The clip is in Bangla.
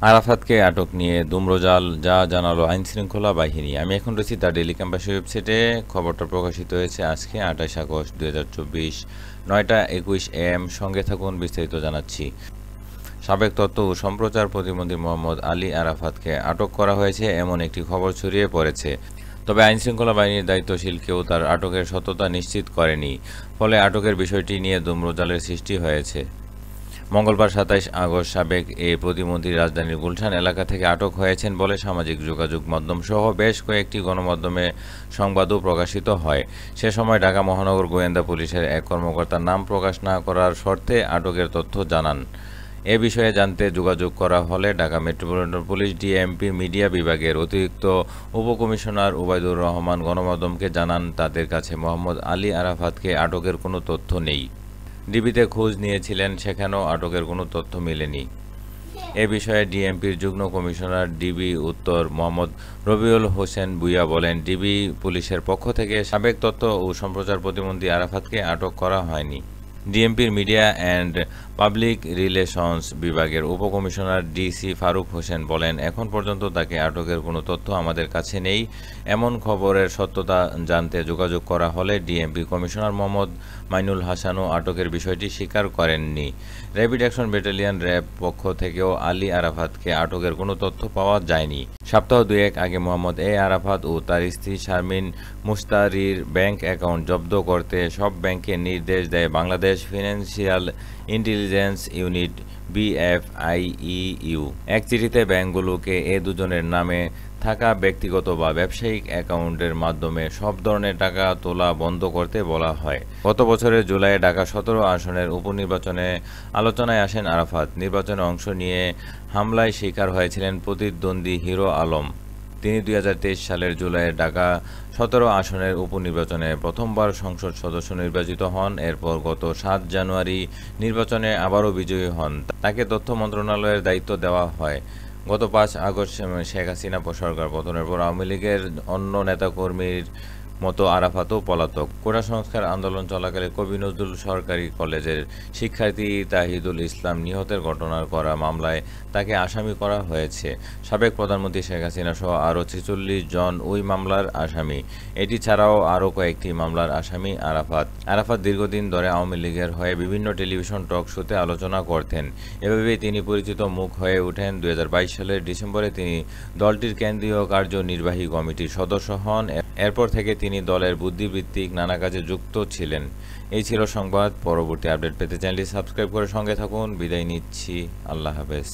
আরাফাতকে আটক নিয়ে দুমড়োজাল, যা জানালো আইনশৃঙ্খলা বাহিনী। আমি এখন রয়েছি দ্য ডেইলি ক্যাম্পাসের ওয়েবসাইটে। খবরটা প্রকাশিত হয়েছে আজকে ২৮ আগস্ট ২০২৪, ৯টা ২১ AM। সঙ্গে থাকুন, বিস্তারিত জানাচ্ছি। সাবেক তথ্য ও সম্প্রচার প্রতিমন্ত্রী মোহাম্মদ আলী আরাফাতকে আটক করা হয়েছে, এমন একটি খবর ছড়িয়ে পড়েছে। তবে আইনশৃঙ্খলা বাহিনীর দায়িত্বশীল কেউ তার আটকের সত্যতা নিশ্চিত করেনি। ফলে আটকের বিষয়টি নিয়ে দুমড়োজালের সৃষ্টি হয়েছে। মঙ্গলবার ২৭ আগস্ট সাবেক এই প্রতিমন্ত্রী রাজধানীর গুলশান এলাকা থেকে আটক হয়েছেন বলে সামাজিক যোগাযোগ মাধ্যমসহ বেশ কয়েকটি গণমাধ্যমে সংবাদও প্রকাশিত হয়। সে সময় ঢাকা মহানগর গোয়েন্দা পুলিশের এক কর্মকর্তার নাম প্রকাশ না করার শর্তে আটকের তথ্য জানান। এ বিষয়ে জানতে যোগাযোগ করা হলে Dhaka metropolitan police DMP media বিভাগের অতিরিক্ত উপকমিশনার ওবায়দুর রহমান গণমাধ্যমকে জানান, তাদের কাছে মোহাম্মদ আলী আরাফাতকে আটকের কোনো তথ্য নেই। ডিবিতে খোঁজ নিয়েছিলেন, সেখানেও আটকের কোনো তথ্য মেলেনি। এ বিষয়ে ডিএমপির যুগ্ম কমিশনার ডিবি উত্তর মোহাম্মদ রবিউল হোসেন ভূঁইয়া বলেন, ডিবি পুলিশের পক্ষ থেকে সাবেক তথ্য ও সম্প্রচার প্রতিমন্ত্রী আরাফাতকে আটক করা হয়নি। ডিএমপির মিডিয়া অ্যান্ড পাবলিক রিলেশনস বিভাগের উপকমিশনার ডিসি ফারুক হোসেন বলেন, এখন পর্যন্ত তাকে আটকের কোনো তথ্য আমাদের কাছে নেই। এমন খবরের সত্যতা জানতে যোগাযোগ করা হলে ডিএমপি কমিশনার মোহাম্মদ মাইনুল হাসানও আটকের বিষয়টি স্বীকার করেননি। র্যাপিড অ্যাকশন ব্যাটালিয়ন র্যাব পক্ষ থেকেও আলী আরাফাতকে আটকের কোনো তথ্য পাওয়া যায়নি। সপ্তাহ দুয়েক আগে মোহাম্মদ এ আরাফাত ও তার স্ত্রী শারমিন মুস্তারির ব্যাংক অ্যাকাউন্ট জব্দ করতে সব ব্যাংককে নির্দেশ দেয় Bangladesh financial intelligence unit BFIEU। এক চিঠিতে ব্যাংকগুলোকে এ দুজনের নামে থাকা ব্যক্তিগত বা ব্যবসায়িক অ্যাকাউন্টের মাধ্যমে সব ধরনের টাকা তোলা বন্ধ করতে বলা হয়। গত বছরের জুলাইয়ে ঢাকা ১৭ আসনের উপনির্বাচনে আলোচনায় আসেন আরাফাত। নির্বাচনে অংশ নিয়ে হামলায় শিকার হয়েছিলেন প্রতিদ্বন্দ্বী হিরো আলম। তিনি ২০২৩ সালের জুলাইয়ে ঢাকা ১৭ আসনের উপনির্বাচনে প্রথমবার সংসদ সদস্য নির্বাচিত হন। এরপর গত ৭ জানুয়ারি নির্বাচনে আবারও বিজয়ী হন। তাকে তথ্য মন্ত্রণালয়ের দায়িত্ব দেওয়া হয়। গত ৫ আগস্ট শেখ হাসিনা সরকার পতনের পর আওয়ামী লীগের অন্য নেতাকর্মীর মতো আরাফাতও পলাতক। কোটা সংস্কার আন্দোলন চলাকালে কবি নজরুল সরকারি কলেজের শিক্ষার্থী তাহিদুল ইসলাম নিহতের ঘটনার করা মামলায় তাকে আসামি করা হয়েছে। সাবেক প্রধানমন্ত্রী শেখ হাসিনা সহ আরও ৪৬ জন ওই মামলার আসামি। এটি ছাড়াও আরও কয়েকটি মামলার আসামি আরাফাত দীর্ঘদিন ধরে আওয়ামী লীগের হয়ে বিভিন্ন টেলিভিশন টক শোতে আলোচনা করতেন। এভাবেই তিনি পরিচিত মুখ হয়ে ওঠেন। ২০২২ সালের ডিসেম্বরে তিনি দলটির কেন্দ্রীয় কার্যনির্বাহী কমিটির সদস্য হন। এরপর থেকে তিনি দলের বুদ্ধিবৃত্তিক নানা কাজে যুক্ত ছিলেন। এই ছিল সংবাদ। পরবর্তী আপডেট পেতে চ্যানেলটি সাবস্ক্রাইব করে সঙ্গে থাকুন। বিদায় নিচ্ছি। আল্লাহ হাফেজ।